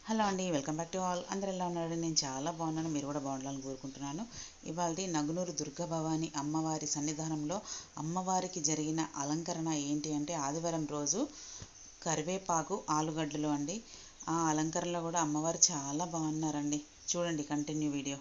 Hello అండి, welcome back to all. అందరు ఎలా ఉన్నాడు? నేను చాలా బాగున్నాను, మీరు కూడా బాగుండాలని కోరుకుంటున్నాను. ఇవాళ నగునూరు దుర్గా భవాని అమ్మవారి సన్నిధానంలో అమ్మవారికి జరిగిన అలంకరణ ఏంటి అంటే, ఆదివారం రోజు కరివేపాకు ఆలుగడ్డలు అండి. ఆ అలంకరణలో కూడా అమ్మవారు చాలా బాగున్నారండి. చూడండి కంటిన్యూ వీడియో.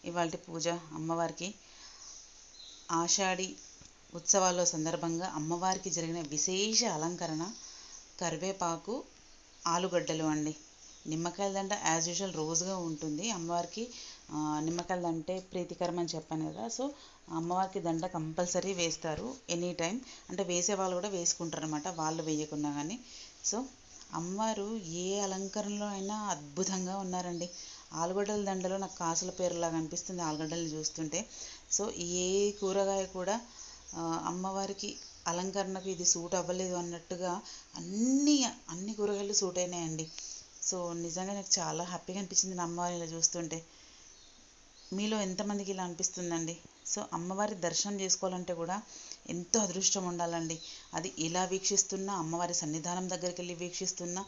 ఇవాళ పూజ అమ్మవారికి ఆషాఢి ఉత్సవాల సందర్భంగా అమ్మవారికి జరిగిన విశేష అలంకరణ కరివేపాకు ఆలుగడ్డలు అండి. నిమ్మకాయల దండ యాజ్ యూజువల్ రోజుగా ఉంటుంది అమ్మవారికి. నిమ్మకాయల దండ అంటే ప్రీతికరం అని చెప్పాను కదా. సో అమ్మవారికి దండ కంపల్సరీ వేస్తారు ఎనీ టైం. అంటే వేసే వాళ్ళు కూడా వేసుకుంటారు అనమాట, వాళ్ళు వేయకున్నా కానీ. సో అమ్మవారు ఏ అలంకరణలో అయినా అద్భుతంగా ఉన్నారండి. ఆలుగడ్డల దండలో నాకు కాసుల పేరులాగా అనిపిస్తుంది ఆలుగడ్డలు చూస్తుంటే. సో ఏ కూరగాయ కూడా అమ్మవారికి అలంకరణకు ఇది సూట్ అవ్వలేదు అన్నట్టుగా అన్ని కూరగాయలు సూట్ అయినాయండి. సో నిజంగా నాకు చాలా హ్యాపీగా అనిపించింది నా అమ్మవారిని ఇలా చూస్తుంటే. మీలో ఎంతమందికి ఇలా అనిపిస్తుందండి? సో అమ్మవారి దర్శనం చేసుకోవాలంటే కూడా ఎంతో అదృష్టం ఉండాలండి. అది ఇలా వీక్షిస్తున్నా, అమ్మవారి సన్నిధానం దగ్గరికి వెళ్ళి వీక్షిస్తున్నా,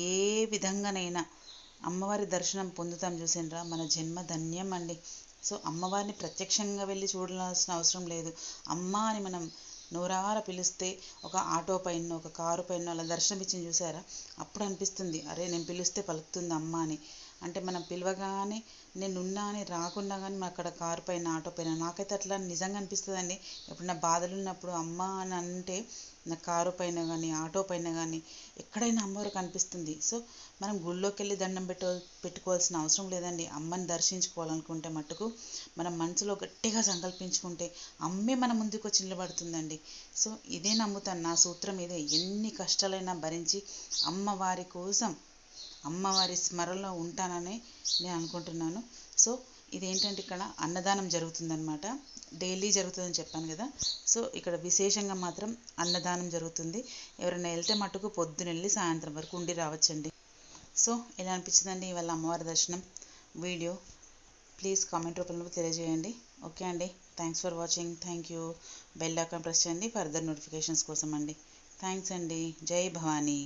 ఏ విధంగానైనా అమ్మవారి దర్శనం పొందుతాం. చూసిండ్రా, మన జన్మ ధన్యం అండి. సో అమ్మవారిని ప్రత్యక్షంగా వెళ్ళి చూడాల్సిన అవసరం లేదు. అమ్మ అని మనం నోరార పిలిస్తే ఒక ఆటో పైన, ఒక కారు పైన అలా దర్శనం ఇచ్చింది చూసారా, అప్పుడు అనిపిస్తుంది అరే నేను పిలిస్తే పలుకుతుంది అమ్మ అని. అంటే మనం పిలవగానే నేనున్నా అని రాకుండా కానీ అక్కడ కారు పైన, ఆటో పైన నాకైతే అట్లా నిజంగా అనిపిస్తుందండి. ఇప్పుడు నా బాధలు ఉన్నప్పుడు అమ్మ అని అంటే నా కారు పైన కానీ, ఆటో పైన కానీ ఎక్కడైనా అమ్మవారు కనిపిస్తుంది. సో మనం గుళ్ళోకి వెళ్ళి దండం పెట్టుకోవాల్సిన అవసరం లేదండి. అమ్మని దర్శించుకోవాలనుకుంటే మట్టుకు మనం మనసులో గట్టిగా సంకల్పించుకుంటే అమ్మే మన ముందుకు వచ్చి నిలబడుతుందండి. సో ఇదే నమ్ముతాను, నా సూత్రం ఇదే. ఎన్ని కష్టాలైనా భరించి అమ్మవారి కోసం, అమ్మవారి స్మరణలో ఉంటానని నేను అనుకుంటున్నాను. సో ఇదేంటంటే ఇక్కడ అన్నదానం జరుగుతుందన్నమాట. డైలీ జరుగుతుందని చెప్పాను కదా. సో ఇక్కడ విశేషంగా మాత్రం అన్నదానం జరుగుతుంది. ఎవరైనా వెళ్తే మట్టుకు పొద్దునెళ్ళి సాయంత్రం వరకు ఉండి రావచ్చండి. సో ఎలా అనిపించిందండి ఇవాళ అమ్మవారి దర్శనం వీడియో? ప్లీజ్ కామెంట్ రూపంలో తెలియజేయండి. ఓకే అండి, thanks for watching. Thank you. Bell icon press చేయండి ఫర్దర్ నోటిఫికేషన్స్ కోసం అండి. థ్యాంక్స్ అండి. జై భవానీ.